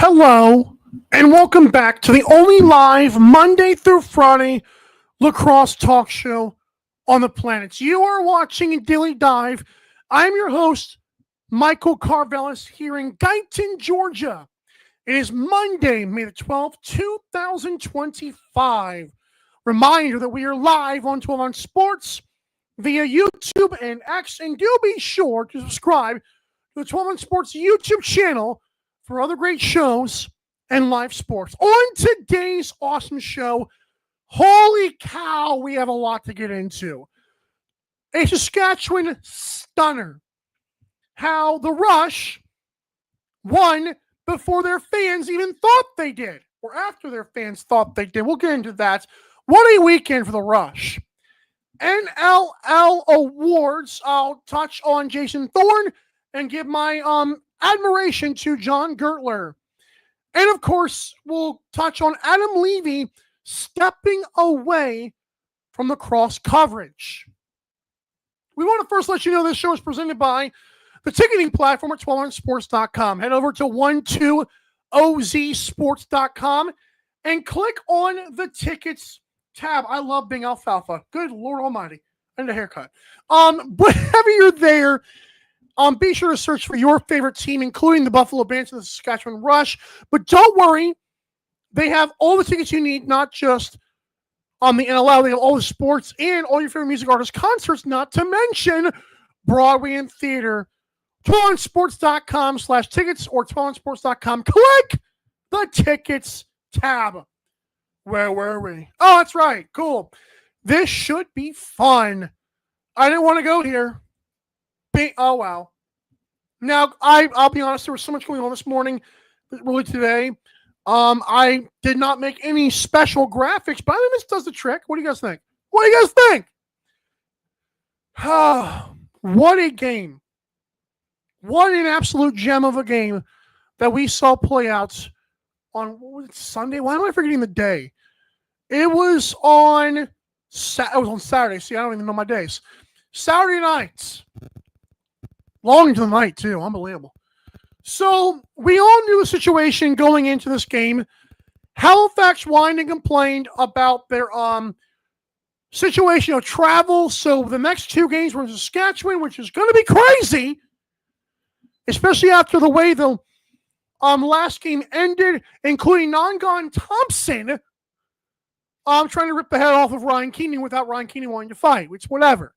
Hello, and welcome back to the only live Monday through Friday lacrosse talk show on the planet. You are watching a Daily Dive. I'm your host, Michael Carvelis, here in Guyton, Georgia. It is Monday, May the 12th, 2025. Reminder that we are live on 12 on Sports via YouTube and X, and do be sure to subscribe to the 12 on Sports YouTube channel for other great shows and live sports. On today's awesome show, holy cow, we have a lot to get into. A Saskatchewan stunner. How the Rush won before their fans even thought they did, or after their fans thought they did. We'll get into that. What a weekend for the Rush. NLL Awards. I'll touch on Jason Thorne and give my admiration to John Gertler. And of course, we'll touch on Adam Levi stepping away from the cross coverage. We want to first let you know this show is presented by the ticketing platform at 12onsports.com. Head over to 12ozsports.com and click on the tickets tab. I love being alfalfa. Good Lord Almighty. I need a haircut. Whenever you're there, be sure to search for your favorite team, including the Buffalo Bandits and the Saskatchewan Rush. But don't worry, they have all the tickets you need, not just on the NLL. They have all the sports and all your favorite music artists, concerts, not to mention Broadway and theater. 12onsports.com/tickets or 12onsports.com. Click the tickets tab. Where were we? Oh, that's right. Cool. This should be fun. I didn't want to go here. Oh, wow. Now, I'll be honest, there was so much going on this morning, really today. I did not make any special graphics, but I think this does the trick. What do you guys think? What do you guys think? What a game. What an absolute gem of a game that we saw play out on, what was it, Sunday? Why am I forgetting the day? It was on Saturday. See, I don't even know my days. Saturday nights. Long into the night, too. Unbelievable. So, we all knew the situation going into this game. Halifax whined and complained about their situation of travel. So, the next two games were in Saskatchewan, which is going to be crazy, especially after the way the last game ended, including Nongon Thompson trying to rip the head off of Ryan Keenan without Ryan Keenan wanting to fight, which whatever.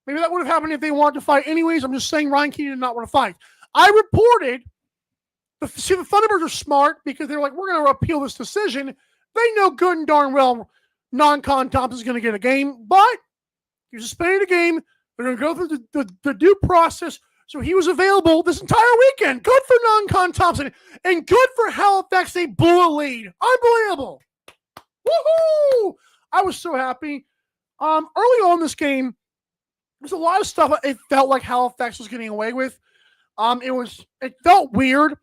Maybe that would have happened if they wanted to fight anyways. I'm just saying Ryan Keenan did not want to fight. I reported, the Thunderbirds are smart because they're like, we're going to appeal this decision. They know good and darn well Non-Con Thompson's going to get a game, but he suspended a game. They're going to go through the due process. So he was available this entire weekend. Good for Non-Con Thompson and good for Halifax. They blew a lead. Unbelievable. Woohoo! I was so happy. Early on in this game, there's a lot of stuff it felt like Halifax was getting away with. It felt weird.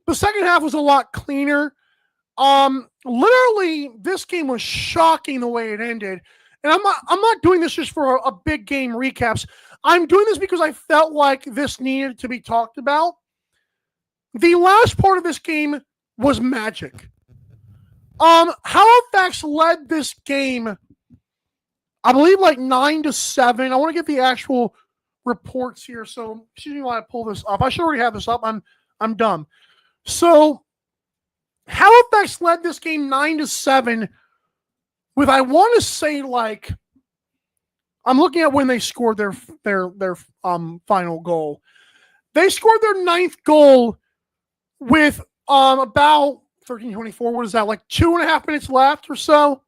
The second half was a lot cleaner. Literally, this game was shocking the way it ended. And I'm not doing this just for a big game recaps. I'm doing this because I felt like this needed to be talked about. The last part of this game was magic. Halifax led this game, I believe, like 9-7. I want to get the actual reports here. So, excuse me while I pull this up. I should already have this up. I'm dumb. So, Halifax led this game 9-7 with, I want to say, like, I'm looking at when they scored their final goal. They scored their ninth goal with about 13:24. What is that? Like 2.5 minutes left or so.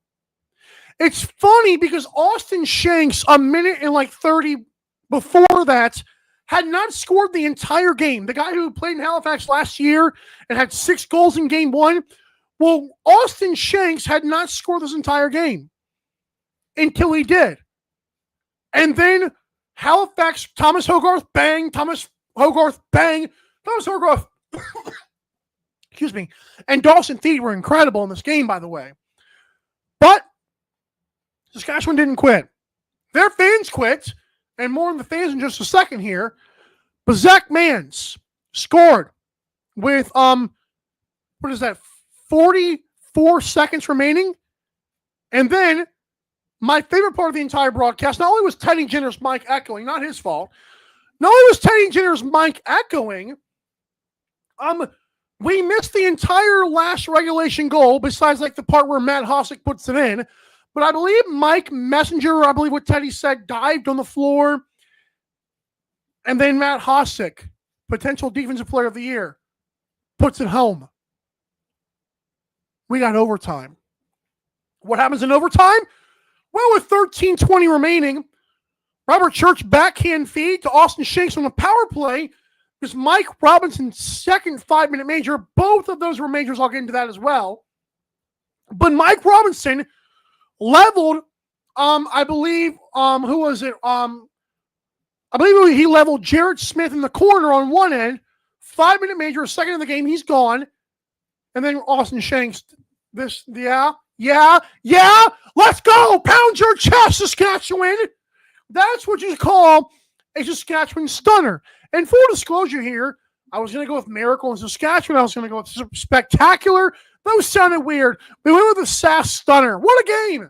It's funny because Austin Shanks, a minute and like 30 before that, had not scored the entire game. The guy who played in Halifax last year and had 6 goals in game 1. Well, Austin Shanks had not scored this entire game until he did. And then Halifax, Thomas Hogarth, bang, Thomas Hogarth, bang, Thomas Hogarth, excuse me, and Dawson Thede were incredible in this game, by the way. But Saskatchewan didn't quit. Their fans quit, and more on the fans in just a second here. But Zach Mans scored with what is that, 44 seconds remaining. And then my favorite part of the entire broadcast, not only was Teddy Jenner's mic echoing, not his fault, not only was Teddy Jenner's mic echoing, we missed the entire last regulation goal, besides like the part where Matt Hosick puts it in. But I believe Mike Messenger, I believe what Teddy said, dived on the floor. And then Matt Hosick, potential defensive player of the year, puts it home. We got overtime. What happens in overtime? Well, with 13:20 remaining, Robert Church backhand feed to Austin Shanks on the power play. Because Mike Robinson's second 5-minute major, both of those were majors. I'll get into that as well. But Mike Robinson leveled, I believe, who was it? I believe he leveled Jared Smith in the corner on one end. 5-minute major, second in the game, he's gone. And then Austin Shanks, let's go! Pound your chest, Saskatchewan! That's what you call a Saskatchewan stunner. And full disclosure here, I was going to go with Miracle in Saskatchewan. I was going to go with Spectacular. Those sounded weird. We went with the Sask Stunner. What a game!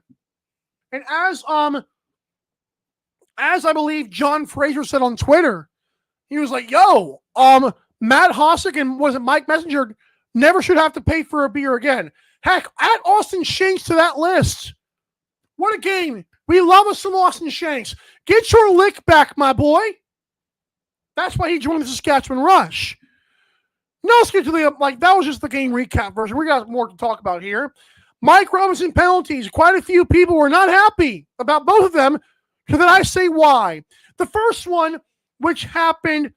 And as I believe John Fraser said on Twitter, he was like, yo, Matt Hosick and was it Mike Messenger never should have to pay for a beer again. Heck, add Austin Shanks to that list. What a game. We love us some Austin Shanks. Get your lick back, my boy. That's why he joined the Saskatchewan Rush. Now let's get to that was just the game recap version. We got more to talk about here. Mike Robinson penalties. Quite a few people were not happy about both of them. So then I say why. The first one, which happened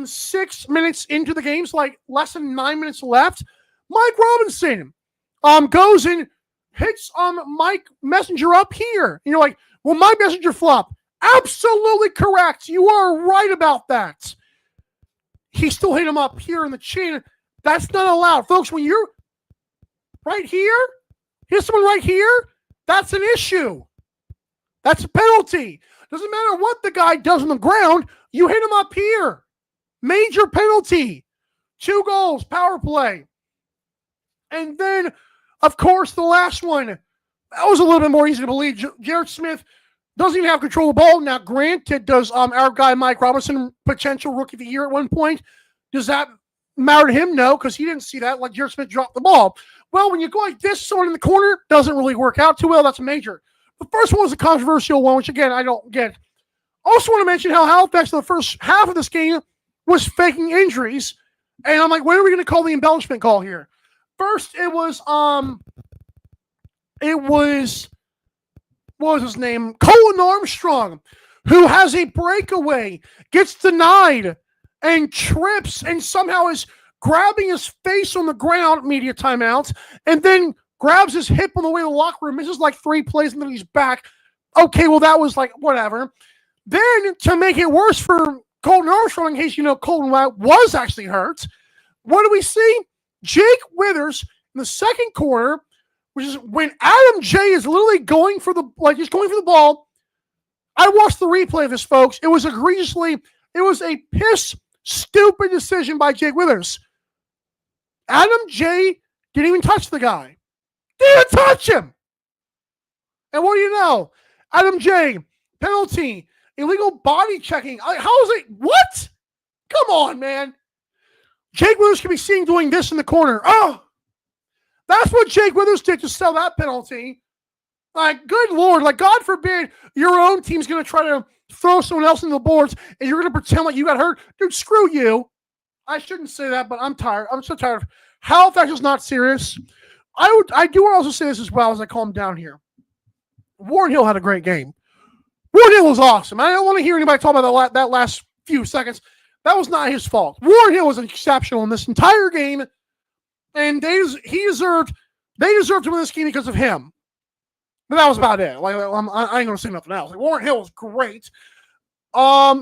6 minutes into the game, so like less than 9 minutes left, Mike Robinson goes and hits Mike Messenger up here. And you're like, well, Mike Messenger flop. Absolutely correct. You are right about that. He still hit him up here in the chin. That's not allowed. Folks, when you're right here, hit someone right here, that's an issue. That's a penalty. Doesn't matter what the guy does on the ground, you hit him up here. Major penalty. 2 goals, power play. And then, of course, the last one. That was a little bit more easy to believe. Jared Smith doesn't even have control of the ball. Now, granted, does our guy Mike Robinson, potential rookie of the year at one point, does that matter to him? No, because he didn't see that. Like Jared Smith dropped the ball. Well, when you go like this, someone in the corner doesn't really work out too well. That's a major. The first one was a controversial one, which, again, I don't get. Also want to mention how Halifax, the first half of this game, was faking injuries. And I'm like, when are we going to call the embellishment call here? First, it was, what was his name? Colin Armstrong, who has a breakaway, gets denied, and trips, and somehow is grabbing his face on the ground, media timeouts, and then grabs his hip on the way to the locker room, misses like 3 plays, and then he's back. Okay, well, that was like, whatever. Then, to make it worse for Colton Armstrong, in case you know Colton was actually hurt, what do we see? Jake Withers in the second quarter, which is when Adam J is literally going for the ball. I watched the replay of this, folks. It was a piss stupid decision by Jake Withers. Adam J didn't even touch the guy. Didn't even touch him. And what do you know? Adam J, penalty, illegal body checking. How is it? What? Come on, man. Jake Withers can be seen doing this in the corner. Oh, that's what Jake Withers did to sell that penalty. Like, good Lord. Like, God forbid your own team's going to try to throw someone else in the boards and you're going to pretend like you got hurt. Dude, screw you. I shouldn't say that, but I'm tired. I'm so tired. Halifax is not serious. I do also say this as well as I calm down here. Warren Hill had a great game. Warren Hill was awesome. I don't want to hear anybody talk about that last few seconds. That was not his fault. Warren Hill was exceptional in this entire game, and they deserved to win this game because of him. But that was about it. Like, I ain't gonna say nothing else. Like, Warren Hill was great.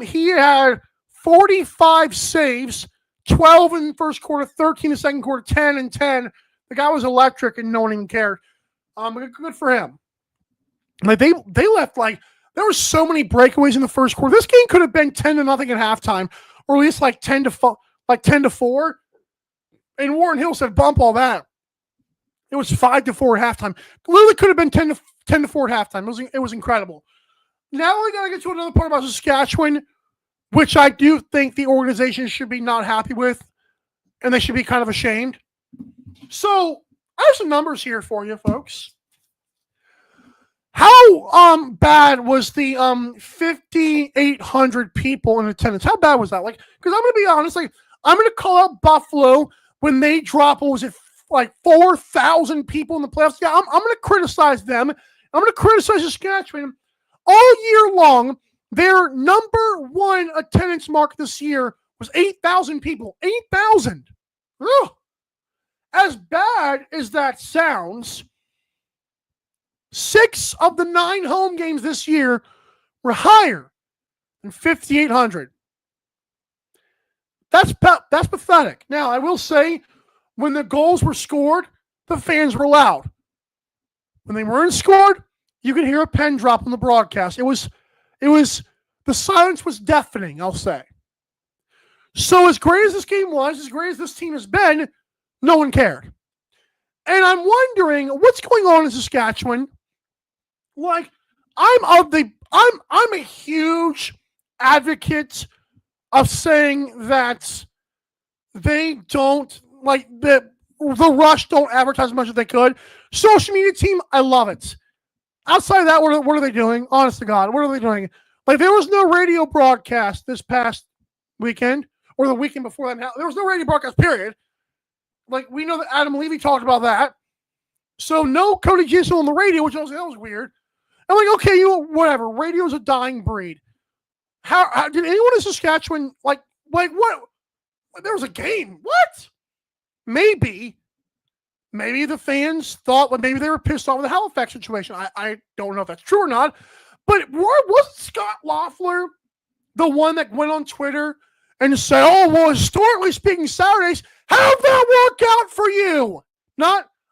He had 45 saves, 12 in the first quarter, 13 in the second quarter, 10 and 10. The guy was electric, and no one even cared. Good for him. Like, they left, like, there were so many breakaways in the first quarter. This game could have been 10-0 at halftime, or at least like 10-4. And Warren Hill said, bump all that. It was 5-4 at halftime. Literally could have been 10-4 at halftime. It was incredible. Now we got to get to another part about Saskatchewan, which I do think the organization should be not happy with, and they should be kind of ashamed. So I have some numbers here for you, folks. How bad was the 5,800 people in attendance? How bad was that? Like, because I'm going to be honest, like, I'm going to call out Buffalo when they drop, what was it, like 4,000 people in the playoffs? Yeah, I'm going to criticize them. I'm going to criticize Saskatchewan. All year long, their number one attendance mark this year was 8,000 people. 8,000. As bad as that sounds, 6 of the 9 home games this year were higher than 5,800. That's pathetic. Now, I will say, when the goals were scored, the fans were loud. When they weren't scored, you could hear a pen drop on the broadcast. The silence was deafening, I'll say. So as great as this game was, as great as this team has been, no one cared. And I'm wondering what's going on in Saskatchewan. Like, I'm a huge advocate of saying that they don't, like, the Rush don't advertise as much as they could. Social media team, I love it. Outside of that, what are they doing? Honest to God, what are they doing? Like, there was no radio broadcast this past weekend or the weekend before that. There was no radio broadcast, period. Like, we know that Adam Levy talked about that. So no Cody Gisel on the radio, which I was, that was weird. I'm like, okay, whatever. Radio's a dying breed. How did anyone in Saskatchewan, like what? There was a game. What? Maybe the fans thought, well, maybe they were pissed off with the Halifax situation. I don't know if that's true or not. But wasn't Scott Loeffler the one that went on Twitter and said, oh, well, historically speaking, Saturdays, how'd that work out for you?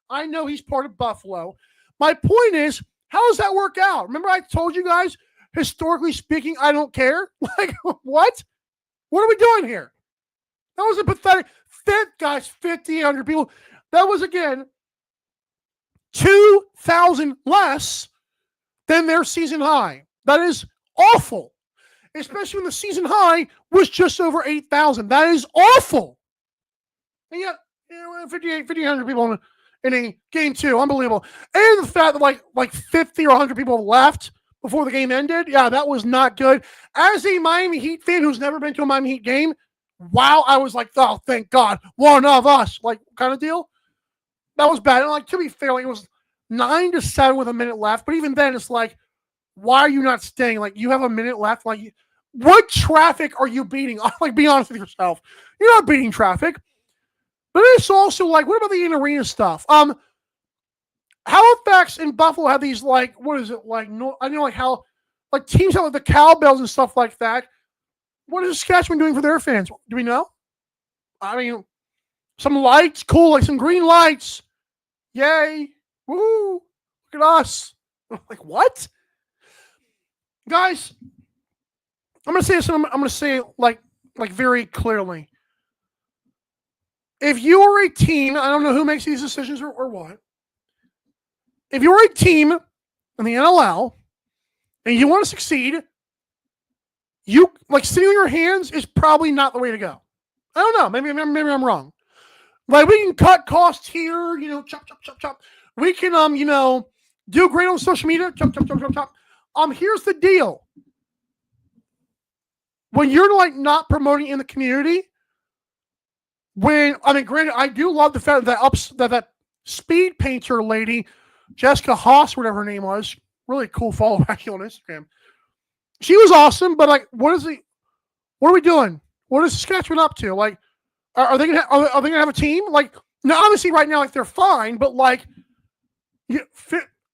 I know he's part of Buffalo. My point is, how does that work out? Remember I told you guys, historically speaking, I don't care? Like, what? What are we doing here? That was a pathetic, 5,800 people. That was, again, 2,000 less than their season high. That is awful, especially when the season high was just over 8,000. That is awful. And yet, 5,800 people in a game 2, unbelievable. And the fact that like 50 or 100 people left before the game ended, yeah, that was not good. As a Miami Heat fan who's never been to a Miami Heat game, wow, I was like, oh, thank God, one of us, like, kind of deal. That was bad. And, like, to be fair, like, it was 9-7 with a minute left. But even then, it's like, why are you not staying? Like, you have a minute left. Like, what traffic are you beating? Like, be honest with yourself. You're not beating traffic. But it's also like, what about the in-arena stuff? Halifax and Buffalo have these, like, what is it? Like, no, I know, like, how, like, teams have, like, the cowbells and stuff like that. What is Saskatchewan doing for their fans? Do we know? I mean, some lights, cool, like some green lights. Yay. Woo. Look at us. Like, what? Guys, I'm going to say this, and I'm going to say it, like very clearly. If you are a team, I don't know who makes these decisions or what. If you're a team in the NLL and you want to succeed, you, like, sitting on your hands is probably not the way to go. I don't know. Maybe I'm wrong. Like, we can cut costs here, chop. We can, do great on social media, chop. Here's the deal. When you're, like, not promoting in the community, granted, I do love the fact that speed painter lady, Jessica Haas, whatever her name was, really cool follow actually on Instagram. She was awesome, but, like, what are we doing? What is Saskatchewan up to? Like, are they gonna have a team? Like, now, obviously, right now, like, they're fine, but, like, I'm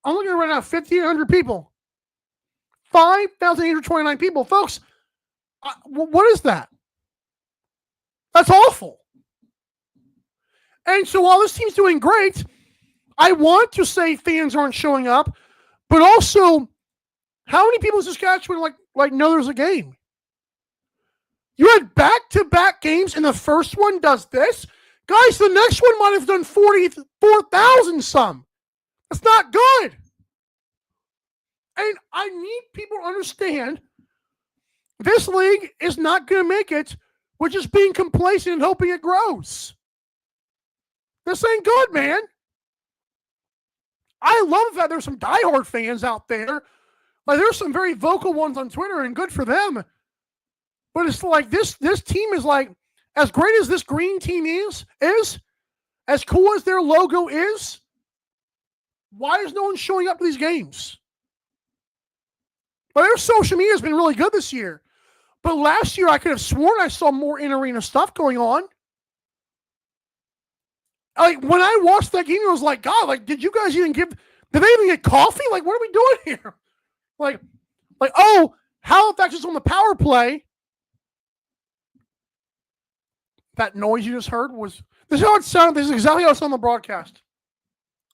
looking at right now, 1,500 people, 5,829 people, folks. What is that? That's awful. And so while this team's doing great, I want to say fans aren't showing up, but also, how many people in Saskatchewan like know there's a game? You had back-to-back games, and the first one does this. Guys, the next one might have done 44,000 some. That's not good. And I need people to understand this league is not going to make it with just being complacent and hoping it grows. This ain't good, man. I love that there's some diehard fans out there. Like, there's some very vocal ones on Twitter, and good for them. But it's like this team is like, as great as this green team is, as cool as their logo is, why is no one showing up to these games? But their social media has been really good this year. But last year, I could have sworn I saw more in-arena stuff going on. Like, when I watched that game, I was like, God, like, did you guys even did they even get coffee? Like, what are we doing here? Like, oh, Halifax is on the power play. That noise you just heard was, this is how it sounded. This is exactly how it sounded on the broadcast.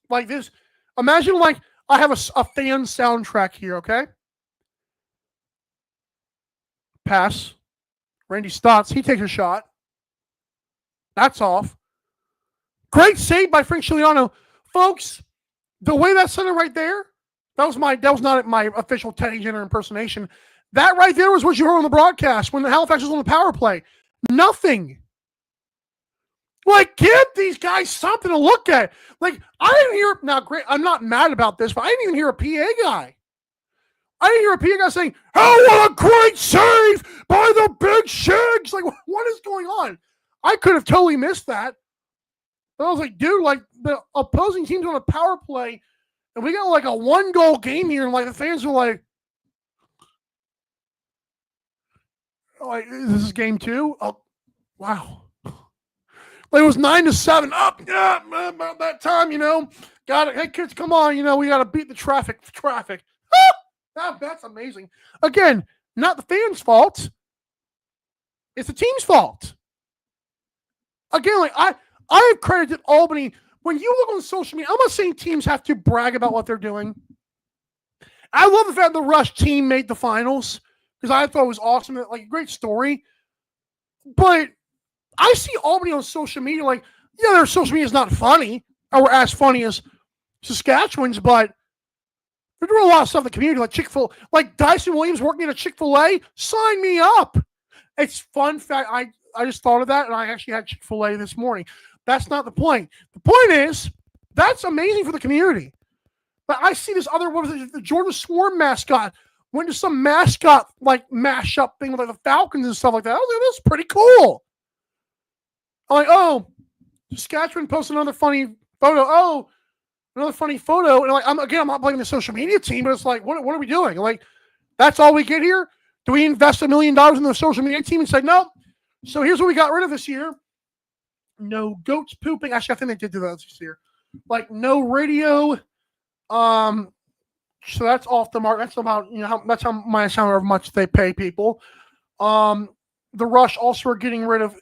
Like this, imagine like I have a fan soundtrack here, okay? Pass. Randy Stotts, he takes a shot. That's off. Great save by Frank Chiliano. Folks, the way that sounded right there, that was not my official Teddy Jenner impersonation. That right there was what you heard on the broadcast when the Halifax was on the power play. Nothing. Like, give these guys something to look at. Like, I didn't hear, now great, I'm not mad about this, but I didn't even hear a PA guy. I didn't hear a PA guy saying, oh, what a great save by the big Shigs. Like, what is going on? I could have totally missed that. But I was like, dude, like, the opposing team's on a power play, and we got like a 1-goal game here, and like the fans are like, this is game 2? Oh, wow. Like, it was 9-7 up. Yeah, about that time, you know. Got it. Hey, kids, come on. You know, we got to beat the traffic. That's amazing. Again, not the fans' fault. It's the team's fault. Again, like, I have credited Albany. When you look on social media, I'm not saying teams have to brag about what they're doing. I love the fact the Rush team made the finals because I thought it was awesome. Like, a great story. But I see Albany on social media like, yeah, their social media is not funny or as funny as Saskatchewan's, but they're doing a lot of stuff in the community, like Chick-fil-A, like Dyson Williams working at a Chick-fil-A. Sign me up. It's fun fact. I just thought of that, and I actually had Chick-fil-A this morning. That's not the point. The point is, that's amazing for the community. But I see this other, what was it, the Georgia Swarm mascot went to some mascot, like, mashup thing with like the Falcons and stuff like that. I was like, this is pretty cool. I'm like, oh, Saskatchewan posted another funny photo. Oh, another funny photo. And I'm not blaming the social media team, but it's like, what are we doing? Like, that's all we get here? Do we invest $1 million in the social media team and say, no? So here's what we got rid of this year. No goats pooping. Actually, I think they did do that this year. Like, no radio. So that's off the mark. That's about, you know, that's how much they pay people. The Rush also are getting rid of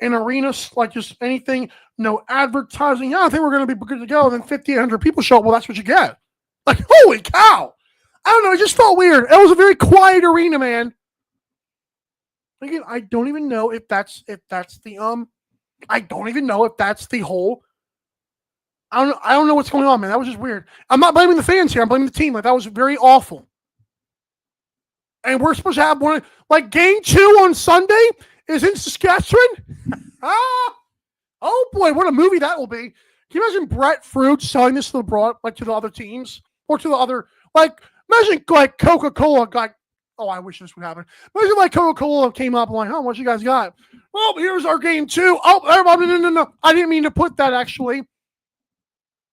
in arenas, like just anything, no advertising. Yeah, I think we're going to be good to go. Then 5,800 people show up. Well, that's what you get. Like, holy cow. I don't know. It just felt weird. It was a very quiet arena, man. Again, I don't even know if that's the I don't even know if that's the whole. I don't know what's going on, man. That was just weird. I'm not blaming the fans here. I'm blaming the team. Like, that was very awful. And we're supposed to have one, like, game 2 on Sunday is in Saskatchewan. Oh boy, what a movie that will be. Can you imagine Brett Fruit selling this to the other teams or to the other, like, imagine like Coca-Cola got, oh, I wish this would happen. Imagine like Coca-Cola came up and like, oh, what you guys got? Well, here's our game 2. Oh, everybody, no. I didn't mean to put that, actually.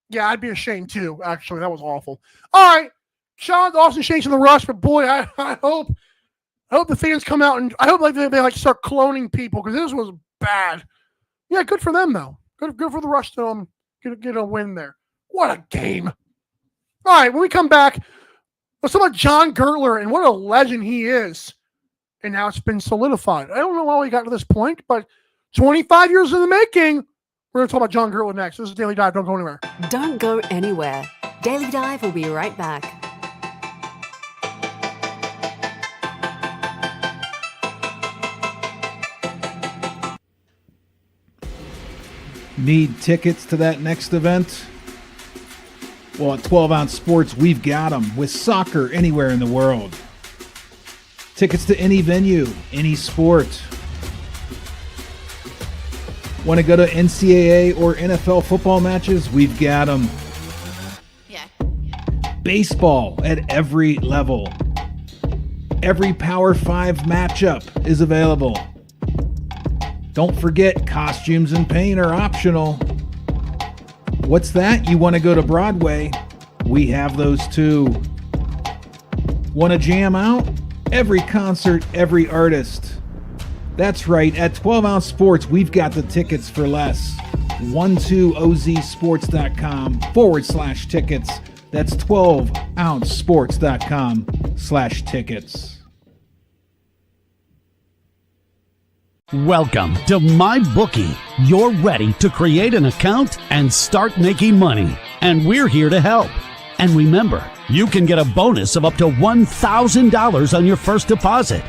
Yeah, I'd be ashamed too, actually. That was awful. All right. Shout out to Austin Shanks and the Rush, but boy, I hope the fans come out and I hope like they like start cloning people because this was bad. Yeah, good for them though. Good for the Rush to get a win there. What a game! All right, when we come back, let's talk about John Gertler and what a legend he is. And now it's been solidified. I don't know how we got to this point, but 25 years in the making. We're going to talk about John Gertler next. This is Daily Dive. Don't go anywhere. Don't go anywhere. Daily Dive will be right back. Need tickets to that next event? Well, at 12 Ounce Sports, we've got them with soccer anywhere in the world. Tickets to any venue, any sport. Want to go to NCAA or NFL football matches? We've got them. Yeah. Baseball at every level. Every Power 5 matchup is available. Don't forget, costumes and paint are optional. What's that? You want to go to Broadway? We have those too. Want to jam out? Every concert, every artist. That's right, at 12 Ounce Sports, we've got the tickets for less. 12ozsports.com/tickets. That's 12ouncesports.com/tickets. Welcome to MyBookie. You're ready to create an account and start making money, and we're here to help. And remember, you can get a bonus of up to $1,000 on your first deposit.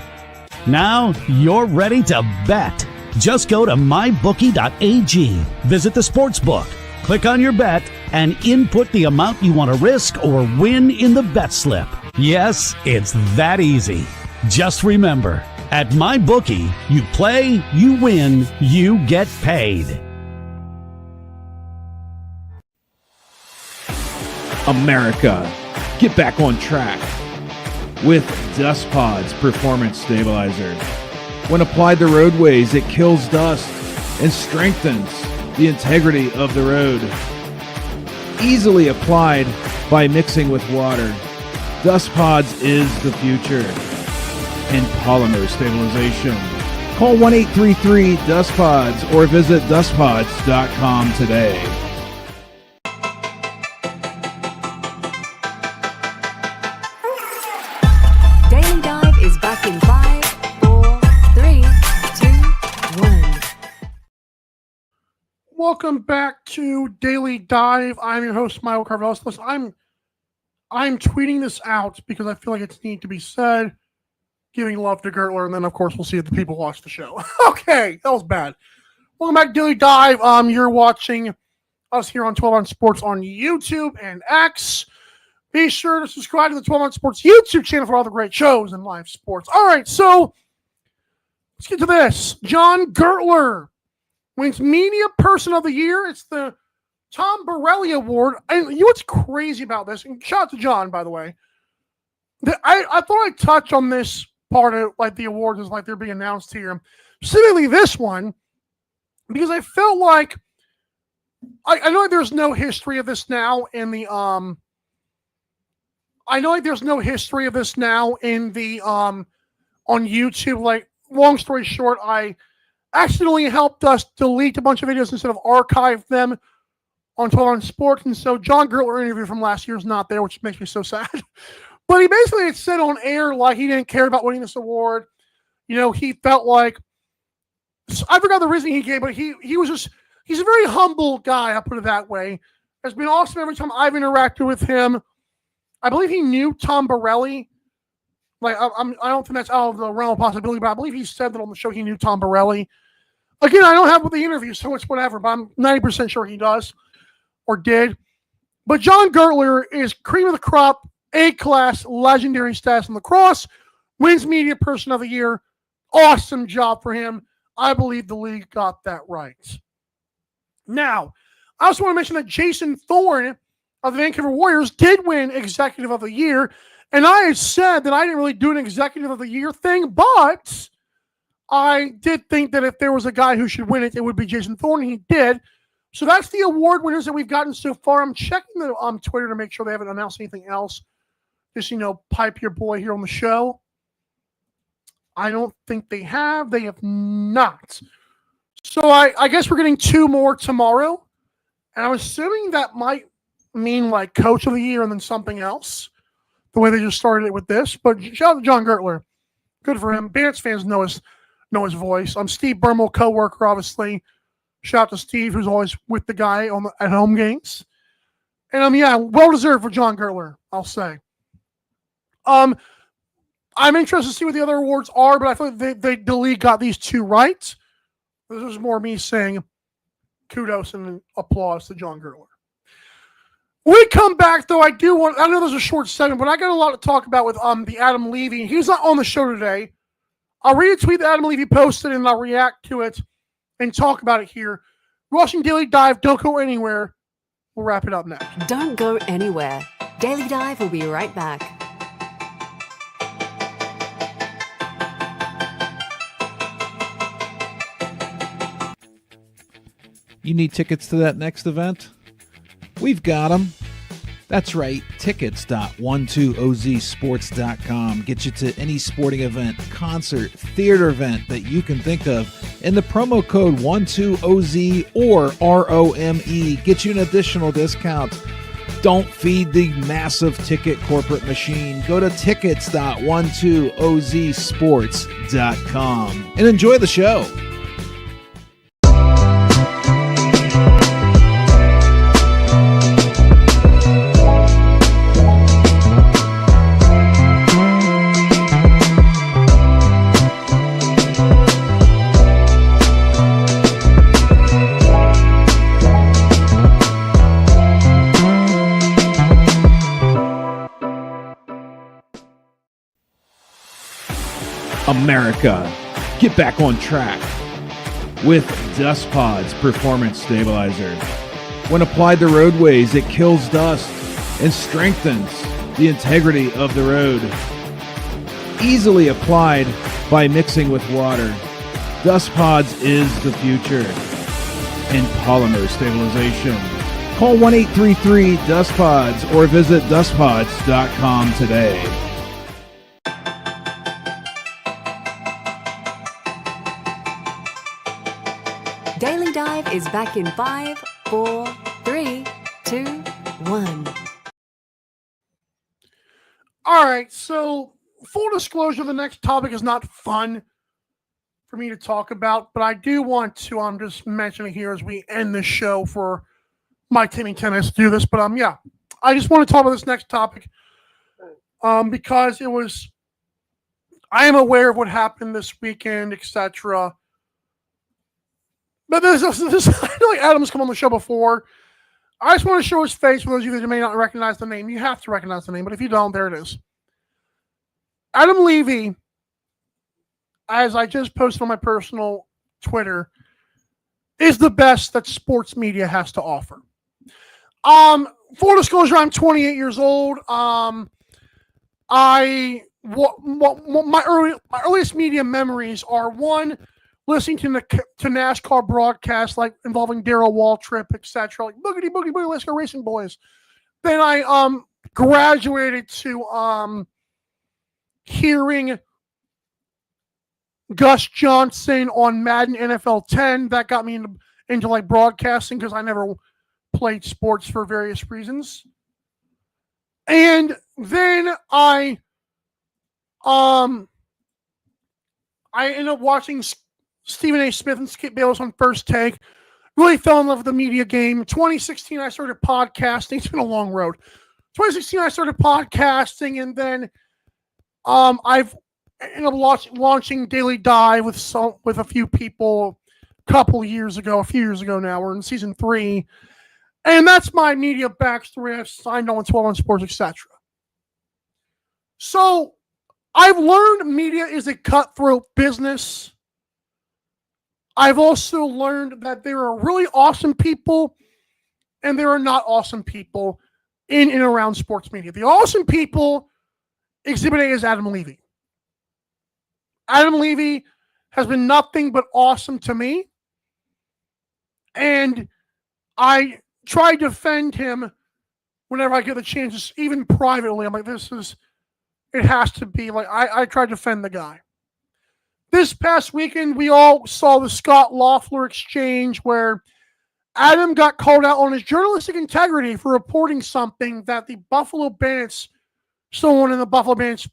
Now you're ready to bet. Just go to mybookie.ag, visit the sportsbook, click on your bet, and input the amount you want to risk or win in the bet slip. Yes, it's that easy. Just remember, at MyBookie, you play, you win, you get paid. America, get back on track with Dust Pod's Performance Stabilizer. When applied to roadways, it kills dust and strengthens the integrity of the road. Easily applied by mixing with water, Dust Pods is the future in polymer stabilization. Call 1-833-DUST-PODS or visit dustpods.com today. Daily Dive is back in 5, 4, 3, 2, 1. Welcome back to Daily Dive. I'm your host, Michael Carvelis. Listen, I'm tweeting this out because I feel like it's need to be said. Giving love to Gertler, and then of course we'll see if the people watch the show. Okay, that was bad. Welcome back to Daily Dive. You're watching us here on 12 on Sports on YouTube and X. Be sure to subscribe to the 12 on Sports YouTube channel for all the great shows and live sports. All right, so let's get to this. John Gertler wins Media Person of the Year. It's the Tom Borelli Award. And you know what's crazy about this? And shout out to John, by the way. I thought I'd touch on this part of like the awards is like they're being announced here. Specifically this one, because I felt like I know like there's no history of this now in the on YouTube. Like, long story short, I accidentally helped us delete a bunch of videos instead of archive them on 12 on Sports, and so John Gertler interview from last year is not there, which makes me so sad. But he basically had said on air like he didn't care about winning this award. You know, he felt like, I forgot the reason he gave, but he's a very humble guy, I'll put it that way. It's been awesome every time I've interacted with him. I believe he knew Tom Borelli. Like, I don't think that's out of the realm of possibility, but I believe he said that on the show he knew Tom Borelli. Again, I don't have with the interview, so it's whatever, but I'm 90% sure he does or did. But John Gertler is cream of the crop, A-class, legendary status in lacrosse, wins Media Person of the Year. Awesome job for him. I believe the league got that right. Now, I also want to mention that Jason Thorne of the Vancouver Warriors did win Executive of the Year, and I had said that I didn't really do an Executive of the Year thing, but I did think that if there was a guy who should win it, it would be Jason Thorne. He did. So that's the award winners that we've gotten so far. I'm checking the Twitter to make sure they haven't announced anything else. Just, pipe your boy here on the show. I don't think they have. They have not. So I guess we're getting 2 more tomorrow. And I'm assuming that might mean like Coach of the Year and then something else. The way they just started it with this. But shout out to John Gertler. Good for him. Bandits fans know his voice. I'm Steve Bermel, co-worker, obviously. Shout out to Steve, who's always with the guy at home games. And well-deserved for John Gertler, I'll say. I'm interested to see what the other awards are, but I thought the league got these 2 right. This is more me saying kudos and applause to John Gertler. We come back, though. I know there's a short segment, but I got a lot to talk about with the Adam Levy. He's not on the show today. I'll read a tweet that Adam Levy posted, and I'll react to it and talk about it here. Rushing Daily Dive, don't go anywhere. We'll wrap it up next. Don't go anywhere. Daily Dive will be right back. You need tickets to that next event? We've got them. That's right, tickets.12ozsports.com. Get you to any sporting event, concert, theater event that you can think of. And the promo code 12OZ or ROME gets you an additional discount. Don't feed the massive ticket corporate machine. Go to tickets.12ozsports.com and enjoy the show. America, get back on track with Dust Pod's Performance Stabilizer. When applied to roadways, it kills dust and strengthens the integrity of the road. Easily applied by mixing with water, Dust Pods is the future in polymer stabilization. Call 1-833-DUST-PODS or visit dustpods.com today. Daily Dive is back in 5, 4, 3, 2, 1. All right, so full disclosure, the next topic is not fun for me to talk about, but I do want to just mention it here as we end the show for my Timmy Tennis to do this. But yeah, I just want to talk about this next topic because I am aware of what happened this weekend, etc. But this I know like Adam's come on the show before. I just want to show his face for those of you that may not recognize the name. You have to recognize the name, but if you don't, there it is. Adam Levy, as I just posted on my personal Twitter, is the best that sports media has to offer. Full disclosure, I'm 28 years old. My earliest media memories are one, listening to NASCAR broadcasts like involving Darrell Waltrip, etc. Like boogity boogie boogie, let's go racing boys. Then I graduated to hearing Gus Johnson on Madden NFL 10. That got me into like broadcasting because I never played sports for various reasons. And then I ended up watching Stephen A. Smith and Skip Bayless on First Take. Really fell in love with the media game. 2016, I started podcasting. It's been a long road. 2016, I started podcasting, and then I've ended up launching Daily Dive with a few people a few years ago now. We're in season 3. And that's my media backstory. I've signed on with 12 on Sports, etc. So I've learned media is a cutthroat business. I've also learned that there are really awesome people and there are not awesome people in and around sports media. The awesome people, Exhibit A is Adam Levy. Adam Levy has been nothing but awesome to me. And I try to defend him whenever I get the chance, even privately. I'm like, it has to be. Like, I try to defend the guy. This past weekend, we all saw the Scott Loeffler exchange where Adam got called out on his journalistic integrity for reporting something that the Buffalo Bandits, someone in the Buffalo Bandits,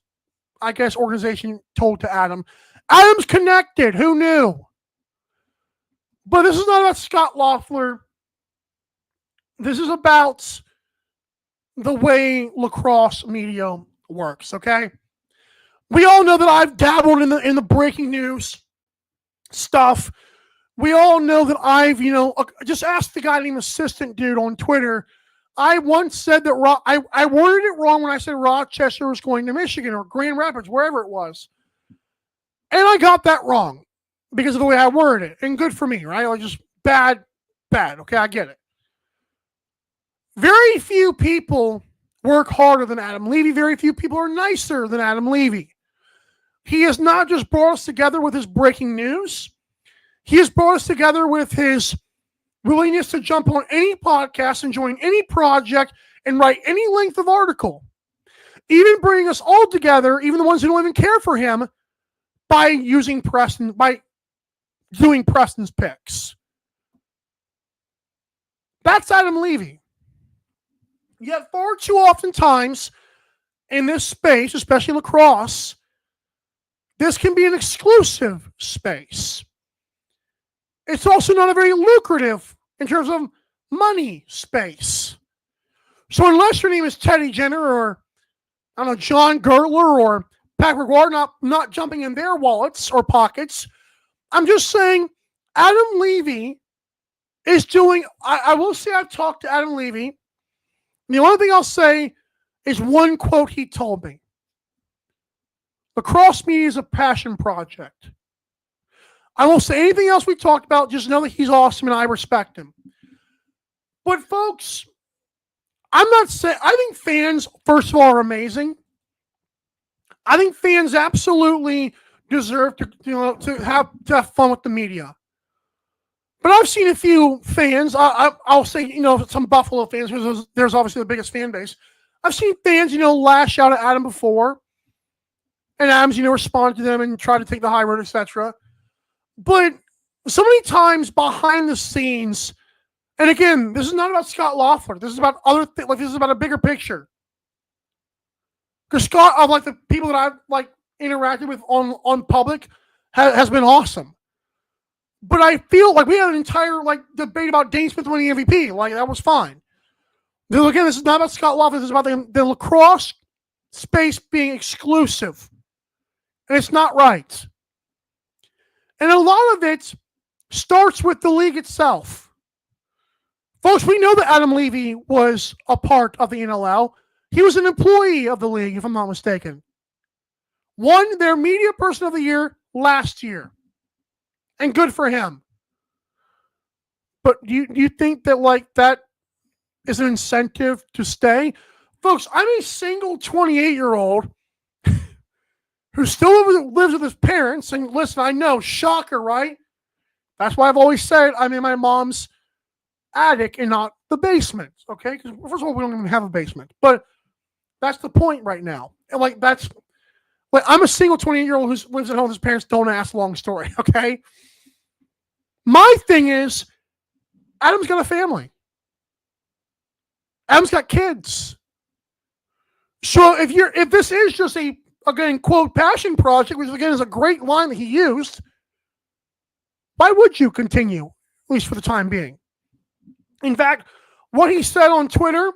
I guess, organization told to Adam. Adam's connected. Who knew? But this is not about Scott Loeffler. This is about the way lacrosse media works, okay? We all know that I've dabbled in the breaking news stuff we all know that I've, just asked the guy named Assistant Dude on Twitter. I once said that I worded it wrong when I said Rochester was going to Michigan or Grand Rapids, wherever it was. And I got that wrong because of the way I worded it. And good for me, right? Like just bad. Okay, I get it. Very few people work harder than Adam Levy. Very few people are nicer than Adam Levy. He has not just brought us together with his breaking news. He has brought us together with his willingness to jump on any podcast and join any project and write any length of article. Even bringing us all together, even the ones who don't even care for him, by doing Preston's picks. That's Adam Levy. Yet far too often times in this space, especially lacrosse, this can be an exclusive space. It's also not a very lucrative, in terms of money, space. So unless your name is Teddy Jenner or, I don't know, John Gertler or Patrick Ward not jumping in their wallets or pockets, I'm just saying Adam Levy is doing, I will say I've talked to Adam Levy. The only thing I'll say is one quote he told me. Lacrosse media is a passion project. I won't say anything else we talked about. Just know that he's awesome and I respect him. But folks, I'm not saying, I think fans, first of all, are amazing. I think fans absolutely deserve to have fun with the media. But I've seen a few fans, I'll say, some Buffalo fans, because there's obviously the biggest fan base. I've seen fans, lash out at Adam before. And Adam's, responded to them and tried to take the high road, etc. But so many times behind the scenes, and again, this is not about Scott Loeffler. This is about other things. Like this is about a bigger picture. Because Scott, of like the people that I've interacted with on public, has been awesome. But I feel like we had an entire debate about Dane Smith winning MVP. That was fine. Again, this is not about Scott Loeffler. This is about the lacrosse space being exclusive. And it's not right. And a lot of it starts with the league itself. Folks, we know that Adam Levy was a part of the NLL. He was an employee of the league, if I'm not mistaken. Won their media person of the year last year. And good for him. But do you think that that is an incentive to stay? Folks, I'm a single 28-year-old who still lives with his parents. And listen, I know, shocker, right? That's why I've always said I'm in my mom's attic and not the basement, okay? Because first of all, we don't even have a basement. But that's the point right now. And I'm a single 28-year-old who lives at home with his parents. Don't ask, long story, okay? My thing is, Adam's got a family. Adam's got kids. So if this is just a, again, quote, passion project, which again is a great line that he used, why would you continue, at least for the time being? In fact, what he said on Twitter,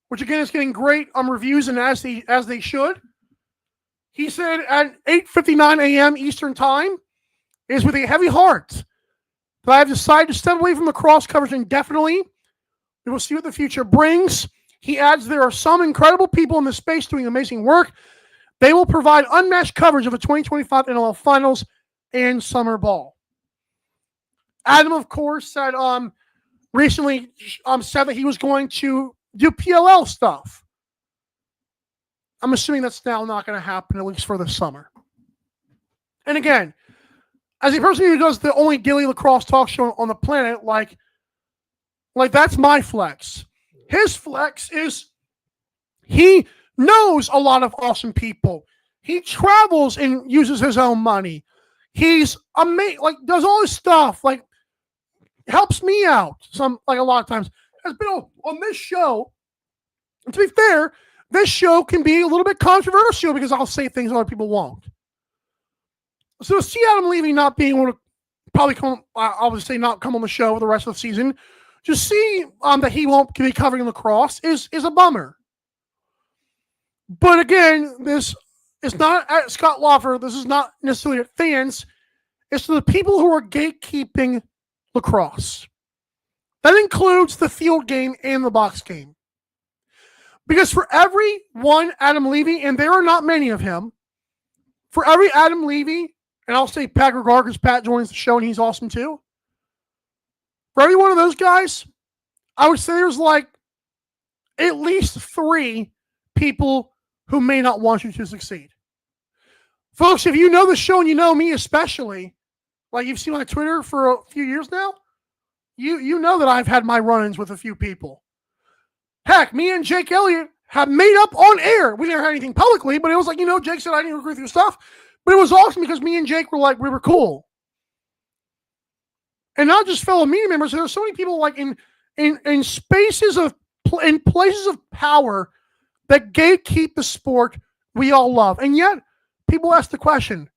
which again is getting great reviews and as they should, he said at 8:59 a.m. Eastern Time, is with a heavy heart that I have decided to step away from the cross coverage indefinitely. We will see what the future brings. He adds, there are some incredible people in this space doing amazing work. They will provide unmatched coverage of the 2025 NLL Finals and Summer Ball. Adam, of course, said recently said that he was going to do PLL stuff. I'm assuming that's now not going to happen, at least for the summer. And again, as a person who does the only daily lacrosse talk show on the planet, like that's my flex. His flex is he knows a lot of awesome people. He travels and uses his own money. He's amazing, does all this stuff, helps me out a lot of times. Has been on this show. And to be fair, this show can be a little bit controversial because I'll say things other people won't. So to see Adam Levy not being able to probably not come on the show for the rest of the season, to see that he won't be covering lacrosse is a bummer. But again, this is not at Scott Loeffler. This is not necessarily at fans. It's to the people who are gatekeeping lacrosse. That includes the field game and the box game. Because for every one Adam Levy, and there are not many of him, for every Adam Levy, and I'll say Pat Gregar because Pat joins the show and he's awesome too. For every one of those guys, I would say there's like at least 3 people who may not want you to succeed. Folks, if you know the show and you know me especially, like you've seen my Twitter for a few years now, you know that I've had my run-ins with a few people. Heck, me and Jake Elliott have made up on air. We never had anything publicly, but it was like, Jake said I didn't agree with your stuff. But it was awesome because me and Jake were like, we were cool. And not just fellow media members, there's so many people like in spaces of, in places of power that gatekeep the sport we all love. And yet, people ask the question,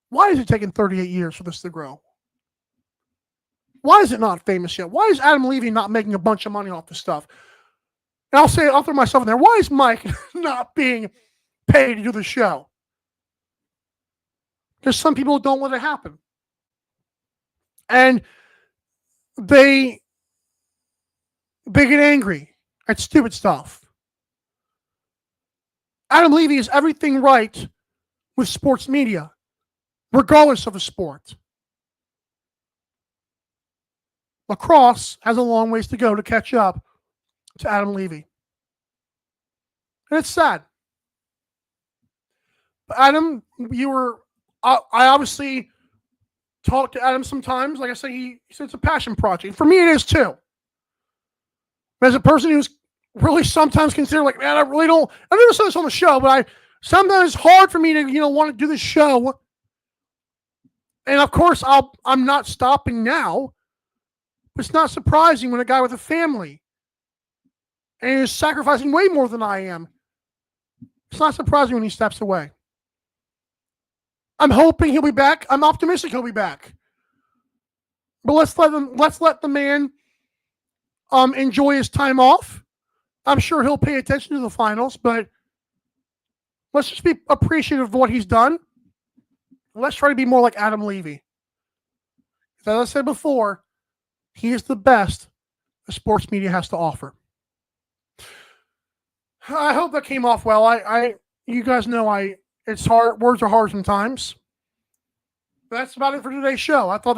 why is it taking 38 years for this to grow? Why is it not famous yet? Why is Adam Levy not making a bunch of money off this stuff? And I'll throw myself in there. Why is Mike not being paid to do the show? Because some people don't let it happen. And they get angry at stupid stuff. Adam Levy is everything right with sports media, regardless of the sport. Lacrosse has a long ways to go to catch up to Adam Levy. And it's sad. But Adam, I obviously talk to Adam sometimes. Like I said, he said it's a passion project. For me, it is too. As a person who's really sometimes considered like, man, I never said this on the show, but sometimes it's hard for me to, want to do this show. And of course, I'm not stopping now. It's not surprising when a guy with a family and is sacrificing way more than I am. It's not surprising when he steps away. I'm hoping he'll be back. I'm optimistic he'll be back. But let's let the man enjoy his time off. I'm sure he'll pay attention to the finals, but let's just be appreciative of what he's done. Let's try to be more like Adam Levy. As I said before, he is the best the sports media has to offer. I hope that came off well. You guys know it's hard. Words are hard sometimes. But that's about it for today's show. I thought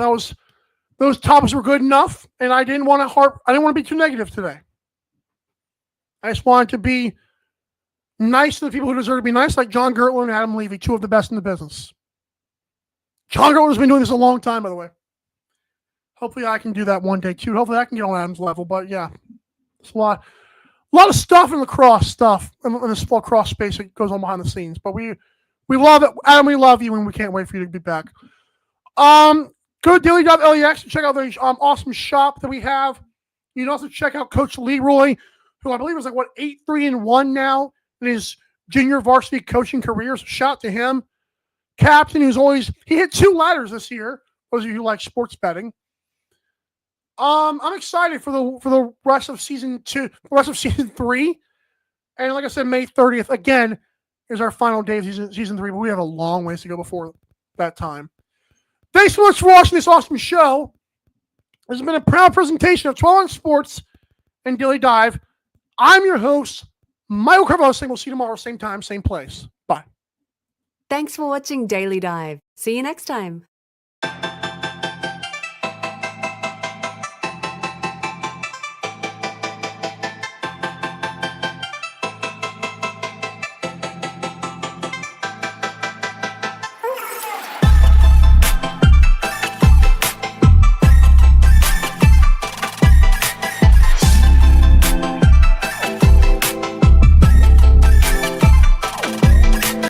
those topics were good enough, and I didn't want to be too negative today. I just wanted to be nice to the people who deserve to be nice, like John Gertler and Adam Levy, 2 of the best in the business. John Gertler's been doing this a long time, by the way. Hopefully I can do that one day too. Hopefully I can get on Adam's level. But yeah, it's a lot of stuff in lacrosse stuff in this lacrosse space that goes on behind the scenes. But we love it, Adam. We love you, and we can't wait for you to be back. Go to daily.lex and check out the awesome shop that we have. You can also check out Coach Leroy, who I believe is 8-3-1 now in his junior varsity coaching career. So shout out to him. Captain, he hit 2 ladders this year. Those of you who like sports betting. I'm excited for the rest of season 2, rest of season 3, and like I said, May 30th again is our final day of season 3. But we have a long ways to go before that time. Thanks so much for watching this awesome show. This has been a proud presentation of 12 on Sports and Daily Dive. I'm your host, Michael Carvalho, saying we'll see you tomorrow, same time, same place. Bye. Thanks for watching Daily Dive. See you next time.